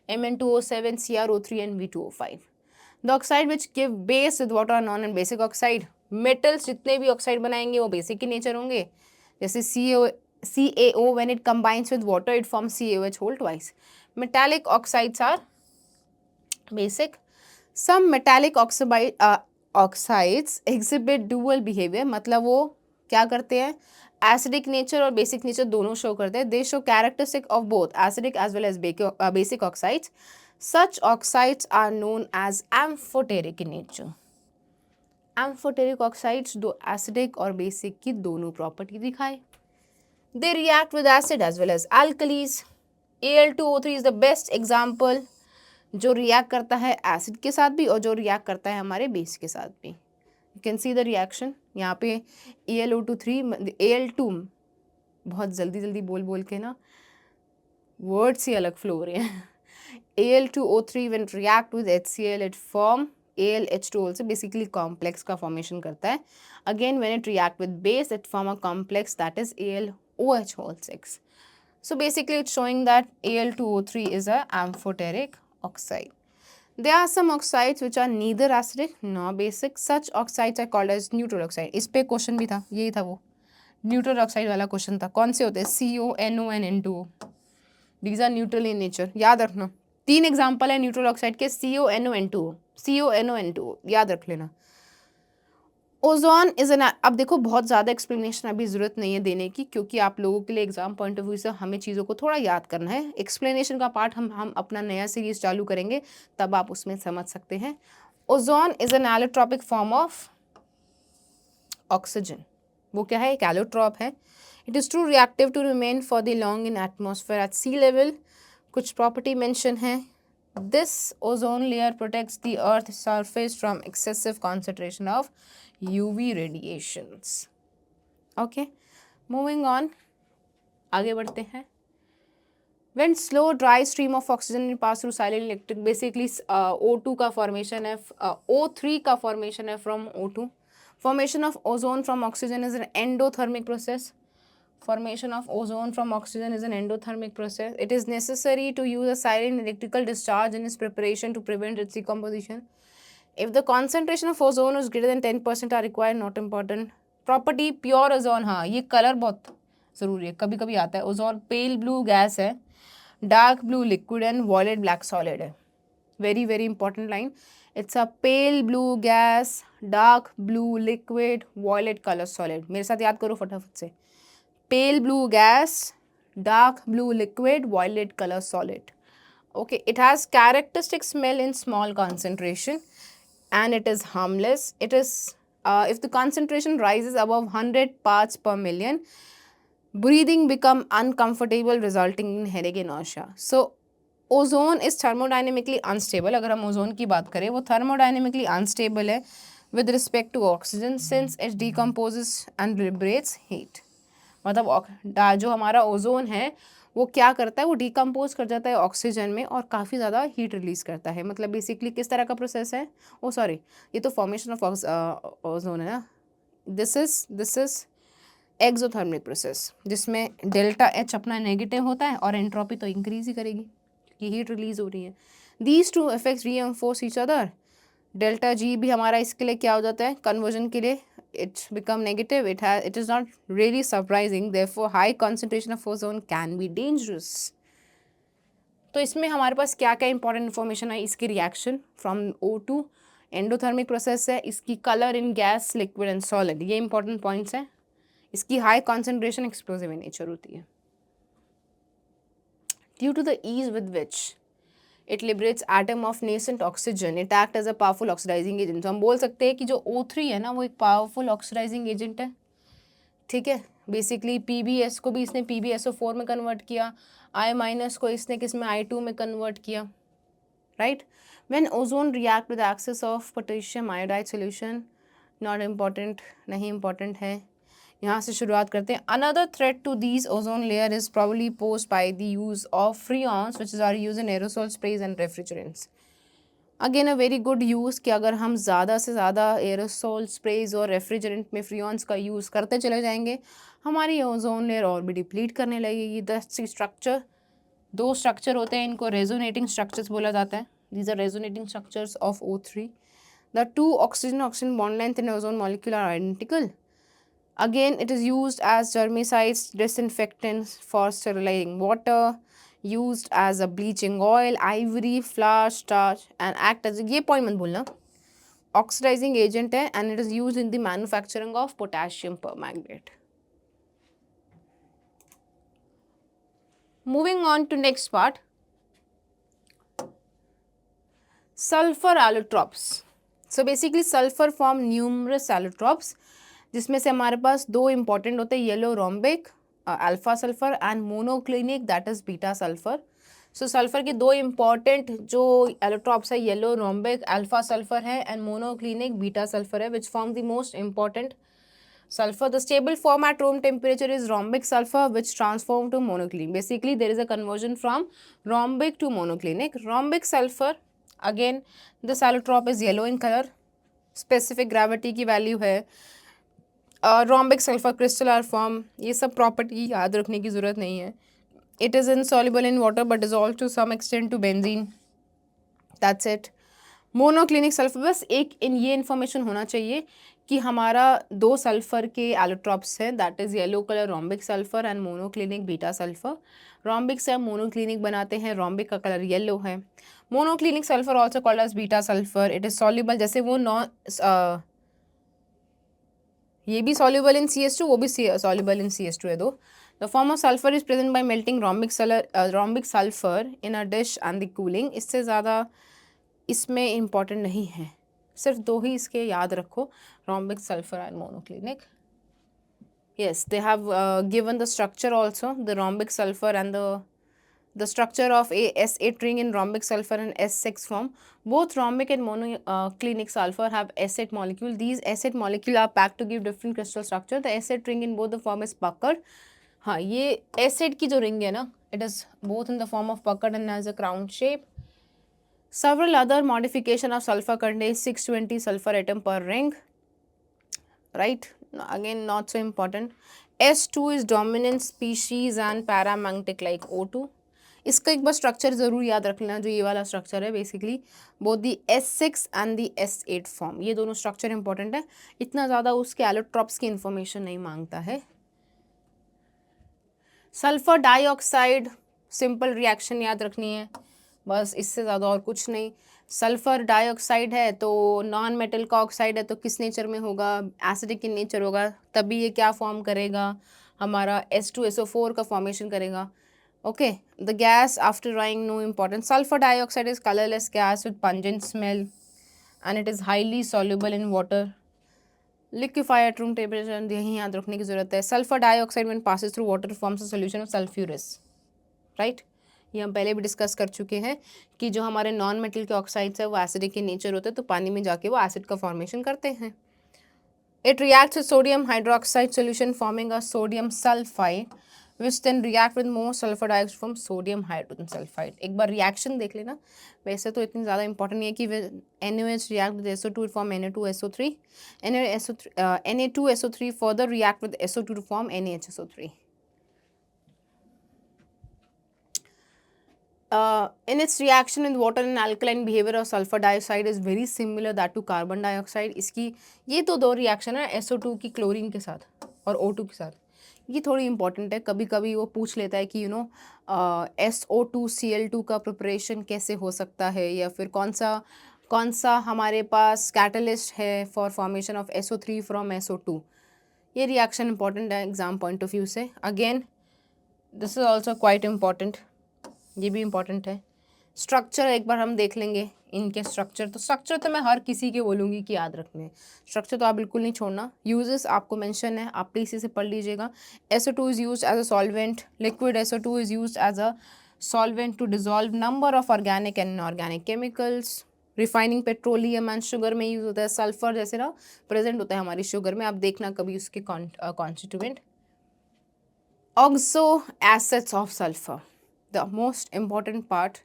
Mn2O7, CrO3 and V2O5. The oxide which give base with water are known as basic oxide. Metals जितने भी ऑक्साइड बनाएंगे वो बेसिक के नेचर होंगे, जैसे CaO when it combines with water it forms CaOH whole twice. Metallic oxides are basic. Some metallic oxides exhibit dual behavior, मतलब वो क्या करते हैं, एसिडिक नेचर और बेसिक नेचर दोनों शो करते हैं। They show characteristic of both acidic as well as basic oxides. Such oxides are known as amphoteric in nature. Amphoteric oxides दो एसिडिक और बेसिक की दोनों प्रॉपर्टी दिखाए। They react with acid as well as alkalis. Al2O3 is the best example, जो रिएक्ट करता है एसिड के साथ भी और जो रिएक्ट करता है हमारे बेस के साथ भी। You can see the reaction. यहाँ पे Al2 बहुत जल्दी बोल के ना वर्ड्स ही अलग फ्लो हो रहे हैं। Al2O3 when react with HCl it form AlH2 also, basically complex का formation करता है। Again when it react with base it form a complex that is AlOH whole 6. So basically it's showing that Al2O3 is a amphoteric oxide. There are some oxides which are neither acidic nor basic. Such oxides are called as neutral oxide. इस पे क्वेश्चन भी था, यही था वो न्यूट्रल ऑक्साइड वाला क्वेश्चन था। कौन से होते हैं, CO, NO and N2O. These are neutral in nature. याद रखना, 3 एग्जाम्पल है न्यूट्रल ऑक्साइड के, CO, NO, N2O, CO, NO, N2O, याद रख लेना। ओजोन इज एन, अब देखो बहुत ज़्यादा एक्सप्लेनेशन अभी ज़रूरत नहीं है देने की, क्योंकि आप लोगों के लिए एग्जाम पॉइंट ऑफ व्यू से हमें चीज़ों को थोड़ा याद करना है। एक्सप्लेनेशन का पार्ट हम अपना नया सीरीज चालू करेंगे, तब आप उसमें समझ सकते हैं। Ozone is an allotropic form of oxygen. वो क्या है? एक एलोट्रॉप है। It is too reactive to remain for the long in atmosphere at sea level. कुछ प्रॉपर्टी मेंशन है। This ozone layer protects the Earth's surface from excessive concentration of UV radiations. Okay, moving on. आगे बढ़ते हैं. When slow dry stream of oxygen pass through silent electric, basically O2 का formation है, O3 का formation है from O2. Formation of ozone from oxygen is an endothermic process. Formation of ozone from oxygen is an endothermic process. It is necessary to use a silent electrical discharge in its preparation to prevent its decomposition. If the concentration of ozone is greater than 10% are required, not important. Property pure ozone, हाँ ये कलर बहुत ज़रूरी है, कभी कभी आता है. ओजोन पेल ब्लू गैस है, dark blue liquid and violet black solid है. Very very important line. It's a pale blue gas, dark blue liquid, violet colour solid. मेरे साथ याद करो फटाफट से. Pale blue gas, dark blue liquid, violet color solid. Okay, it has characteristic smell in small concentration and it is harmless. It is, if the concentration rises above 100 parts per million, breathing become uncomfortable resulting in headache and nausea. So, ozone is thermodynamically unstable. अगर हम ओजोन की बात करें, वो थर्मोडाइनेमिकली अनस्टेबल है with respect to oxygen since it decomposes and liberates heat. मतलब जो हमारा ओजोन है वो क्या करता है, वो डिकम्पोज कर जाता है ऑक्सीजन में और काफ़ी ज़्यादा हीट रिलीज करता है. मतलब बेसिकली किस तरह का प्रोसेस है? ओ सॉरी, ये तो फॉर्मेशन ऑफ ओजोन है ना. दिस इज एक्सोथर्मिक प्रोसेस, जिसमें डेल्टा एच अपना नेगेटिव होता है और एंट्रोपी तो इंक्रीज ही करेगी क्योंकि हीट रिलीज हो रही है. These two effects reinforce each other. Delta G भी हमारा इसके लिए क्या हो जाता है कन्वर्जन के लिए, it become negative. It is not really surprising, therefore high concentration of ozone can be dangerous. तो इसमें हमारे पास क्या क्या इंपॉर्टेंट इन्फॉर्मेशन है? इसकी reaction from O2 endothermic process है, इसकी colour in gas liquid and solid, ये इंपॉर्टेंट पॉइंट्स हैं. इसकी high concentration explosive in nature होती है. Due to the ease with which it liberates atom of nascent oxygen, it act as a powerful oxidising agent. तो हम बोल सकते हैं कि जो O3 है ना, वो एक पावरफुल ऑक्सीडाइजिंग एजेंट है. ठीक है, बेसिकली PbS को भी इसने PbSO4 में कन्वर्ट किया, I- को इसने किस में I2 में कन्वर्ट किया. Right. When ozone react with excess of potassium iodide solution, not important, नहीं इम्पॉर्टेंट है. यहाँ से शुरुआत करते हैं. Another threat to these ozone layer is probably posed by the use of freons which are used in aerosol sprays and refrigerants. Again a very good use कि अगर हम ज़्यादा से ज़्यादा एरोसोल स्प्रेज और रेफ्रिजरेंट में फ्रीऑन्स का यूज़ करते चले जाएंगे, हमारी ओजोन लेयर और भी डिप्लीट करने लगेगी. द स्ट्रक्चर, दो स्ट्रक्चर होते हैं, इनको रेजोनेटिंग स्ट्रक्चर्स बोला जाता है. These are resonating structures of O3. The two oxygen bond length in ozone molecule are identical. Again, it is used as germicides, disinfectants for sterilizing water, used as a bleaching oil, ivory, flour, starch, and act as, ये point मत भूलना, oxidizing agent है, and it is used in the manufacturing of potassium permanganate. Moving on to next part, sulfur allotropes. So basically sulfur form numerous allotropes, जिसमें से हमारे पास दो इंपॉर्टेंट होते हैं, yellow rhombic alpha sulphur and monoclinic that is beta sulphur. So sulphur के दो इंपॉर्टेंट जो एलोट्रॉप्स है, येलो रोम्बिक अल्फा सल्फर है एंड मोनोक्लिनिक बीटा सल्फर है, which form the most important sulfur. The stable form at room temperature is rhombic sulfur which transform to monoclinic. Basically there is a conversion from rhombic to monoclinic. Rhombic sulfur, again this allotrope is yellow in color, specific gravity की value है, rhombic sulfur crystal are form. ये सब प्रॉपर्टी याद रखने की ज़रूरत नहीं है. It is insoluble in water but dissolved to some extent to benzene. That's it. Monoclinic sulphur, बस एक ये इन्फॉर्मेशन होना चाहिए कि हमारा दो सल्फर के एलोट्रॉप्स हैं, that is yellow colour rhombic sulphur and monoclinic beta sulphur. Rhombic से हम मोनोक्लिनिक बनाते हैं, रोम्बिक का कलर येलो है. Monoclinic sulphur also called as beta sulphur. It is soluble, जैसे वो ये भी soluble in CH2, वो भी soluble in CH2 है दो. The form of sulfur is present by melting rhombic sulfur in a dish and the cooling. इससे ज़्यादा इसमें important नहीं है, सिर्फ दो ही इसके याद रखो, rhombic sulfur and monoclinic. Yes, they have given the structure also, the rhombic sulfur and the structure of a S8 ring in rhombic sulfur and S6 form. Both rhombic and monoclinic sulfur have S8 molecule. These S8 molecule are packed to give different crystal structure. The S8 ring in both the form is puckered. हाँ, ये S8 की जो ring है ना, it is both in the form of puckered and has a crown shape. Several other modification of sulfur contains 620 sulfur atom per ring. Right? Again, not so important. S2 is dominant species and paramagnetic like O2. इसका एक बार स्ट्रक्चर ज़रूर याद रख लेना, जो ये वाला स्ट्रक्चर है basically both the S6 and the S8 form, ये दोनों स्ट्रक्चर इंपॉर्टेंट है, इतना ज़्यादा उसके एलोट्रॉप्स की इंफॉर्मेशन नहीं मांगता है. सल्फर डाइऑक्साइड सिंपल रिएक्शन याद रखनी है बस, इससे ज़्यादा और कुछ नहीं. सल्फर डाइऑक्साइड है तो नॉन मेटल का ऑक्साइड है तो किस नेचर में होगा, एसिडिक इन नेचर होगा, तभी ये क्या फॉर्म करेगा, हमारा H2SO4 का फॉर्मेशन करेगा. Okay, the gas after drying no importance. Sulfur dioxide is colorless gas with pungent smell and it is highly soluble in water. Liquefy at room temperature, यही याद रखने की ज़रूरत है. Sulfur dioxide when passes through water forms a solution of sulfurous. Right? ये हम पहले भी डिस्कस कर चुके हैं कि जो हमारे नॉन मेटल के ऑक्साइड्स है वो एसिडिक in नेचर होते हैं, तो पानी में जाके वो एसिड का फॉर्मेशन करते हैं. It reacts with sodium hydroxide solution forming a sodium sulfide which then react with more sulfur dioxide from sodium hydrogen sulfide. एक बार रिएक्शन देख लेना, वैसे तो इतनी ज़्यादा इंपॉर्टेंट नहीं है कि NaOH react with SO2 to form Na2SO3. Na2SO3 further react with SO2 to form NaHSO3. In its reaction with water and alkaline behavior of sulfur dioxide is very similar that to carbon dioxide. इसकी ये तो दो रिएक्शन है SO2 की क्लोरीन के साथ और O2 के साथ, ये थोड़ी इंपॉर्टेंट है, कभी कभी वो पूछ लेता है कि SO2Cl2 का प्रिपरेशन कैसे हो सकता है, या फिर कौन सा हमारे पास कैटलिस्ट है for formation of SO3 from SO2. ये रिएक्शन इंपॉर्टेंट है एग्जाम पॉइंट ऑफ व्यू से. Again this is also quite important, ये भी इम्पॉर्टेंट है. स्ट्रक्चर एक बार हम देख लेंगे इनके स्ट्रक्चर, तो स्ट्रक्चर तो मैं हर किसी के बोलूँगी कि याद रखने हैं, स्ट्रक्चर तो आप बिल्कुल नहीं छोड़ना. यूजेस आपको मेंशन है, आप प्लीज इसे पढ़ लीजिएगा. SO2 is used as a solvent, liquid SO2 is used as a solvent to dissolve number of organic and inorganic chemicals. Refining petroleum and sugar में यूज होता है. सल्फर जैसे ना प्रेजेंट होता है हमारी शुगर में, आप देखना कभी उसके constituent. Oxo acids of sulphur, the most important part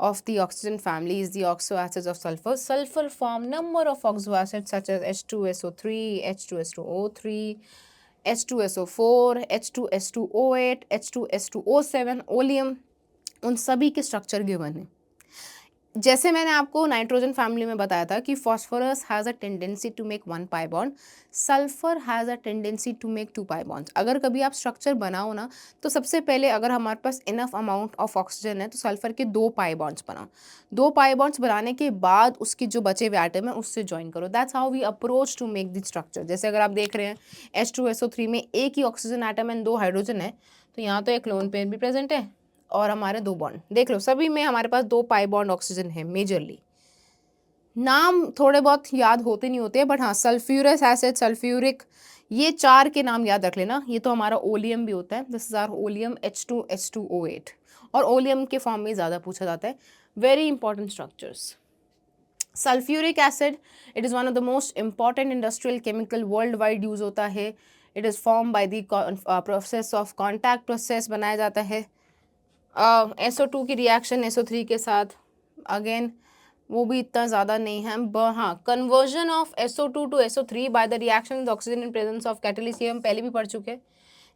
of the oxygen family is the oxo acids of sulfur. Sulfur form number of oxo acids such as H2SO3, H2SO3, H2SO4, H2S2O8, H2S2O7, oleum, उन सभी के स्ट्रक्चर गिवन है. जैसे मैंने आपको नाइट्रोजन फैमिली में बताया था कि phosphorus has a tendency to make 1 pi bond, sulphur has a tendency to make 2 pi bonds. अगर कभी आप स्ट्रक्चर बनाओ ना, तो सबसे पहले अगर हमारे पास इनफ अमाउंट ऑफ ऑक्सीजन है तो सल्फर के 2 पाई बॉन्ड्स बनाओ. 2 पाई बॉन्ड्स बनाने के बाद उसकी जो बचे हुए एटम है उससे ज्वाइन करो. That's how we approach to make the structure. जैसे अगर आप देख रहे हैं H2SO3 में एक ही ऑक्सीजन एटम एंड 2 हाइड्रोजन है, तो यहाँ तो एक लोन पेयर भी प्रेजेंट है और हमारे 2 बॉन्ड देख लो, सभी में हमारे पास 2 पाई बॉन्ड ऑक्सीजन है. मेजरली नाम थोड़े बहुत याद होते नहीं होते, बट हाँ सल्फ्यूरस एसिड, सल्फ्यूरिक, ये 4 के नाम याद रख लेना. ये तो हमारा ओलियम भी होता है, this is our oleum H2H2O8, और ओलियम के फॉर्म में ज़्यादा पूछा जाता है. Very important structures. Sulphuric acid, it is one of the most important industrial chemical, world wide use होता है. It is form by the process of contact process बनाया जाता है. SO2 की रिएक्शन SO3 के साथ, अगेन वो भी इतना ज़्यादा नहीं है. हाँ, conversion of SO2 to SO3 by the reaction with oxygen in presence of catalyst, ये हम पहले भी पढ़ चुके हैं,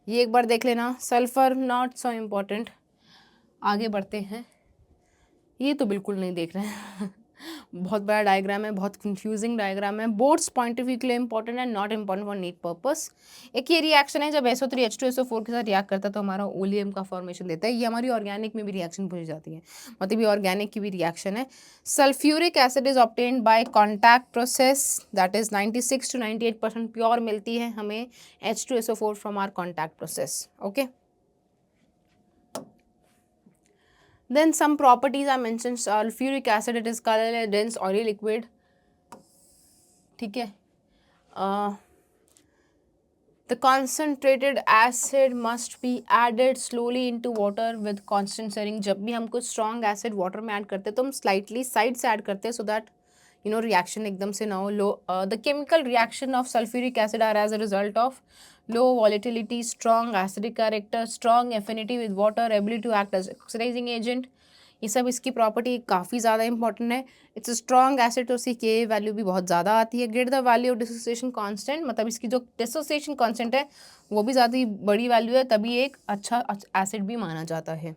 ये एक बार देख लेना. Sulphur not so important. आगे बढ़ते हैं, ये तो बिल्कुल नहीं देख रहे हैं. बहुत बड़ा डायग्राम है, बहुत कंफ्यूजिंग डायग्राम है, बोर्ड्स पॉइंट ऑफ व्यू के लिए इंपॉर्टेंट है, not important for NEET purpose. एक ये रिएक्शन है जब SO3H2SO4 के साथ रिएक्ट करता है तो हमारा ओलियम का फॉर्मेशन देता है। ये हमारी ऑर्गेनिक में भी रिएक्शन पूछी जाती है, मतलब ये ऑर्गेनिक की भी रिएक्शन है। Sulphuric acid is obtained by contact process, that is 96 to 98% pure मिलती है हमें H2SO4 from our contact process. Okay, then some properties are mentioned. Sulfuric acid, it is colorless, dense, oily liquid, ठीक है। The concentrated acid must be added slowly into water with constant stirring. जब भी हम कुछ strong acid water में add करते हैं तो हम slightly side से add करते हैं so that reaction एकदम से ना हो। The chemical reaction of sulfuric acid are as a result of low volatility, strong acidic character, strong affinity with water, ability to act as oxidizing agent। ये सब इसकी प्रॉपर्टी काफ़ी ज़्यादा इंपॉर्टेंट है। इट्स अ स्ट्रॉन्ग एसिड तो उसकी के वैल्यू भी बहुत ज़्यादा आती है। Great the value of dissociation constant, मतलब इसकी जो डिसोसिएशन कांस्टेंट है वो भी ज़्यादा बड़ी वैल्यू है, तभी एक अच्छा एसिड भी माना जाता है।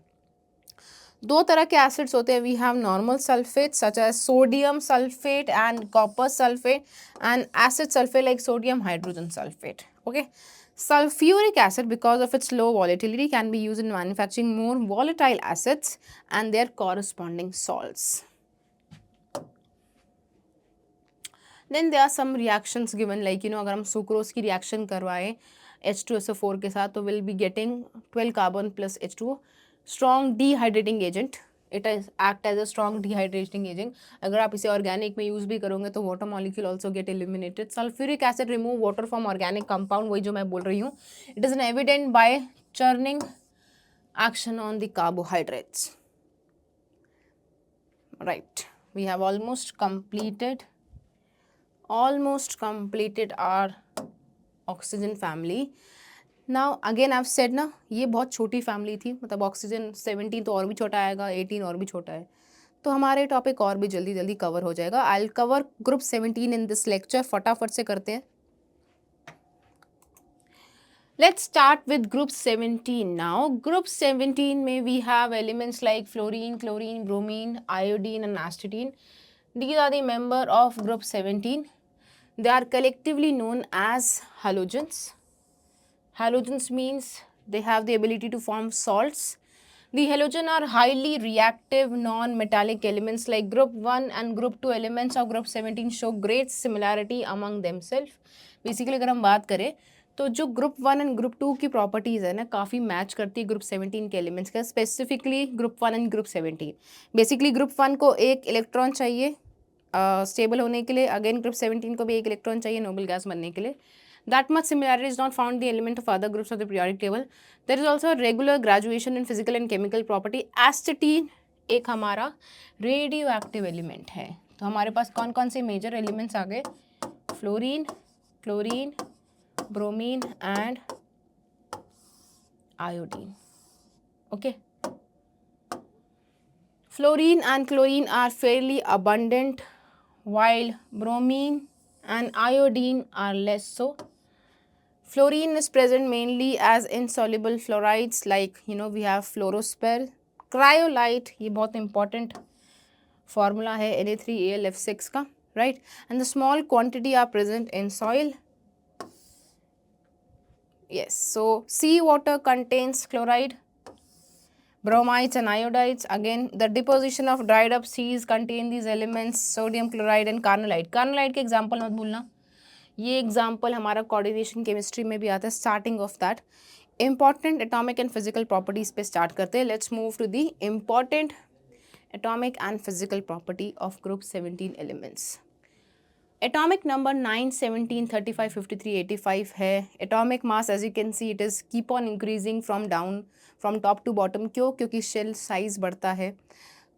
दो तरह के एसिड्स होते हैं, we have normal sulphate such as sodium sulphate and copper sulphate, and acid sulphate like sodium hydrogen sulphate. Okay, sulfuric acid, because of its low volatility, can be used in manufacturing more volatile acids and their corresponding salts. Then there are some reactions given, like अगर हम सुक्रोज की रिएक्शन करवाएं H2SO4 के साथ तो we'll be getting 12 carbon plus H2O, strong dehydrating agent, it is act as a strong dehydrating agent। अगर आप इसे ऑर्गेनिक में यूज़ भी करोगे तो water molecule also get eliminated. Sulphuric acid remove water from organic compound, वही जो मैं बोल रही हूँ। It is an evident by charring action on the carbohydrates. Right, we have almost completed our oxygen family. Now again I've said ना, ये बहुत छोटी फैमिली थी, मतलब ऑक्सीजन 17 तो और भी छोटा आएगा, 18 और भी छोटा है, तो हमारे टॉपिक और भी जल्दी जल्दी कवर हो जाएगा। I will cover group 17 in this lecture, फटाफट से करते हैं। Let's start with group 17 now. Group 17 में we have elements like fluorine, chlorine, bromine, iodine and astatine. These are the member of group 17. They are collectively known as halogens. Halogens means they have the ability to form salts. The halogen are highly reactive non-metallic elements, like group 1 and group 2 elements of group 17 show great similarity among themselves. Basically अगर हम बात करें तो जो ग्रुप 1 एंड ग्रुप 2 की प्रॉपर्टीज़ है ना, काफ़ी मैच करती है ग्रुप 17 के एलिमेंट्स का, specifically group 1 and group 17। Basically group 1 को एक इलेक्ट्रॉन चाहिए स्टेबल होने के लिए, अगेन ग्रुप 17 को भी एक इलेक्ट्रॉन चाहिए नोबल गैस बनने के लिए। That much similarity is not found in the element of other groups of the periodic table. There is also a regular graduation in physical and chemical property. Astatine एक हमारा रेडियो एक्टिव एलिमेंट है। तो हमारे पास कौन कौन से मेजर एलिमेंट्स आ गए? Fluorine, chlorine, bromine and iodine. Okay, fluorine and chlorine are fairly abundant, while bromine and iodine are less so. Fluorine is present mainly as insoluble fluorides, like we have fluorosphere, cryolite, ये बहुत important formula है Na3AlF6 का, right? And the small quantity are present in soil. Yes, so sea water contains chloride, bromides and iodides. Again, the deposition of dried up seas contain these elements, sodium chloride and carnallite. Carnallite के example मत भूलना, ये example हमारा coordination chemistry में भी आता है, starting of that. Important atomic and physical properties पे start करते हैं. Let's move to the important atomic and physical property of group 17 elements. Atomic number 9, 17, 35, 53, 85 है. Atomic mass, as you can see, it is keep on increasing from top to bottom. क्यों? क्योंकि shell size बढ़ता है.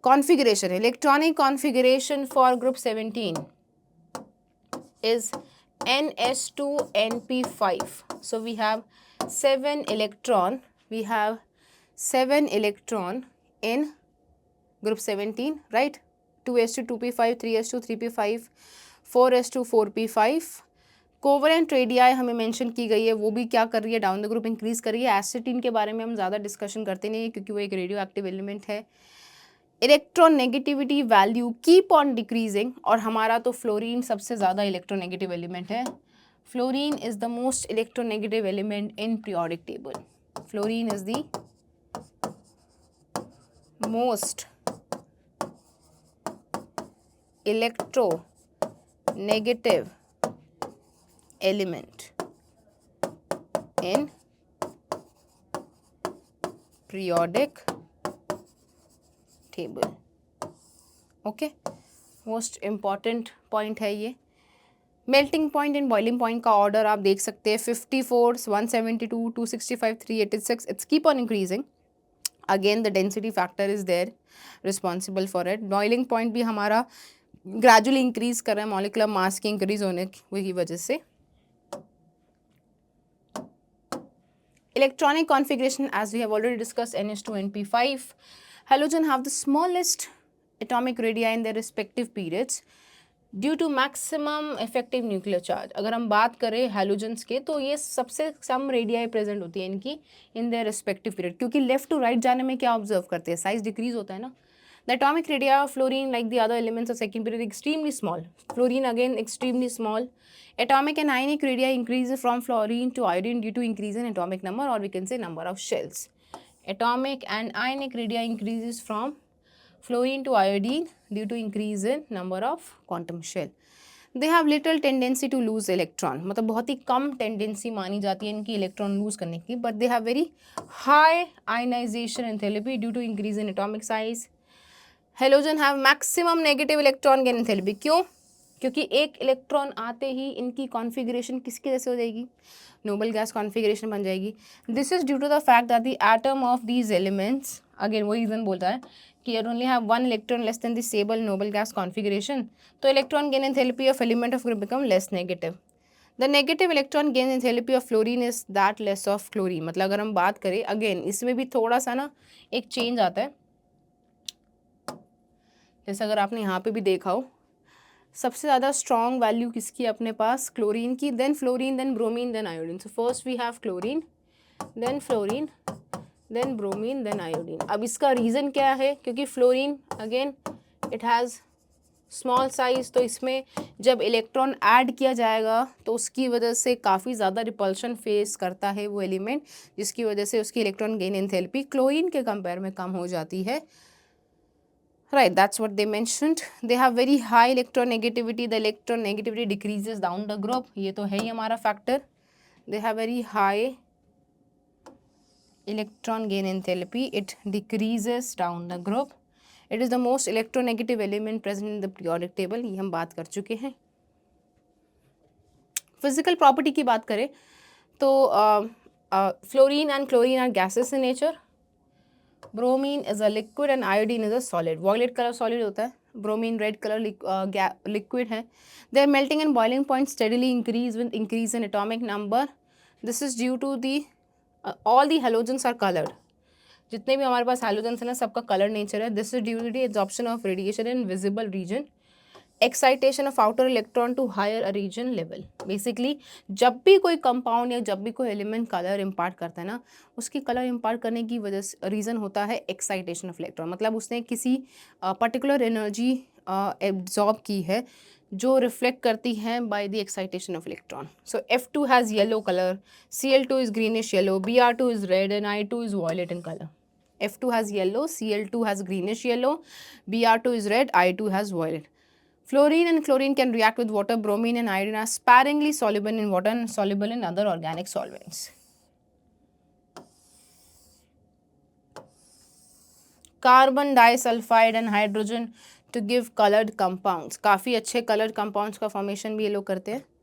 Configuration, electronic configuration for group 17 is NS2NP5. So we have 7 electron. We have 7 electron in group 17, right? 2s2 2p5, 3s2 3p5, 4s2 4p5. Covalent radii हमें मेंशन की गई है, वो भी क्या कर रही है? डाउन द ग्रुप इंक्रीज कर रही है। एसिटीन के बारे में हम ज़्यादा डिस्कशन करते नहीं है क्योंकि वो एक रेडियो एक्टिव एलिमेंट है। Electronegativity value keep on decreasing, और हमारा तो फ्लोरीन सबसे ज़्यादा इलेक्ट्रोनेगेटिव एलिमेंट है. Fluorine is the most electronegative element in periodic table. Fluorine is the most electronegative element in periodic table. Okay, most important point है ये. Melting point and boiling point का ऑर्डर आप देख सकते हैं 54, 172, 265, 386. It's keep on increasing. Again the density factor is there responsible for it. Boiling point भी हमारा ग्रेजुअली इंक्रीज कर रहा है मॉलिक्यूलर मास के इंक्रीज होने की वजह से. Electronic configuration as we have already discuss NH2 NP5. Halogen have the smallest atomic radii in their respective periods due to maximum effective nuclear charge. अगर हम बात करें हैलोजेंस के तो ये सबसे कम रेडियाई प्रेजेंट होती है इनकी इन देयर रिस्पेक्टिव पीरियड, क्योंकि लेफ्ट टू राइट जाने में क्या ऑब्जर्व करते हैं, साइज डिक्रीज होता है ना. The atomic radii of fluorine, like the other elements of second period, extremely small. Fluorine again extremely small. Atomic and ionic radii increases from fluorine to iodine due to increase in atomic number, or we can say number of shells. Atomic and ionic radii increases from fluorine to iodine due to increase in number of quantum shell. They have little tendency to lose electron. मतलब बहुत ही कम tendency मानी जाती है इनकी इलेक्ट्रॉन लूज करने की, but they have very high ionization enthalpy due to increase in atomic size. Halogen have maximum negative electron gain enthalpy. क्यों? क्योंकि एक इलेक्ट्रॉन आते ही इनकी कॉन्फ़िगरेशन किसकी जैसे हो जाएगी, नोबल गैस कॉन्फ़िगरेशन बन जाएगी. This is due to the fact that the atom of these elements, again वो रीजन बोलता है कि you only have one electron less than the stable noble gas configuration, तो electron gain enthalpy of element of group become less negative. The negative electron gain enthalpy of fluorine is that less of chlorine. मतलब अगर हम बात करें अगेन इसमें भी थोड़ा सा ना एक चेंज आता है. जैसे अगर आपने यहाँ पे भी देखा हो, सबसे ज़्यादा स्ट्रॉन्ग वैल्यू किसकी है अपने पास, क्लोरीन की, then fluorine, then bromine, then iodine. So first we have chlorine, then fluorine, then bromine, then iodine. अब इसका रीज़न क्या है, क्योंकि fluorine again it has small size, तो इसमें जब इलेक्ट्रॉन ऐड किया जाएगा तो उसकी वजह से काफ़ी ज़्यादा रिपल्शन फेस करता है वो एलिमेंट, जिसकी वजह से उसकी इलेक्ट्रॉन गेन एंथैल्पी क्लोरीन के कंपेयर में कम हो जाती है. Right, that's what they mentioned. They have very high electronegativity. The electronegativity decreases down the group. ये तो है ही हमारा factor. They have very high electron gain enthalpy. It decreases down the group. It is the most electronegative element present in the periodic table. ये हम बात कर चुके हैं. Physical property की बात करें तो fluorine and chlorine are gases in nature. Bromine is a liquid and iodine is a solid. Violet colour solid होता है, ब्रोमीन रेड कलर लिक्विड है. Their melting and boiling point steadily increase with increase in atomic number. This is due to the all the halogens are coloured. जितने भी हमारे पास हेलोजेंस है ना सबका कलर नेचर है. This is due to the absorption of radiation in visible region, excitation of outer electron to higher region level. Basically जब भी कोई कंपाउंड या जब भी कोई एलिमेंट कलर इम्पार्ट करता है ना, उसकी कलर इम्पार्ट करने की वजह से रीज़न होता है एक्साइटेशन ऑफ इलेक्ट्रॉन. मतलब उसने किसी पर्टिकुलर एनर्जी एब्जॉर्ब की है जो रिफ्लेक्ट करती है by the excitation of electron. So F2 has yellow colour, Cl2 is greenish yellow, Br2 is red and I2 is violet in colour. F2 has yellow, Cl2 has greenish yellow, Br2 is red, I2 has violet. Fluorine and chlorine can react with water. Bromine and iodine are sparingly soluble in water and soluble in other organic solvents. Carbon disulfide and hydrogen to give colored compounds. काफ़ी अच्छे colored compounds का formation भी ये लोग करते हैं.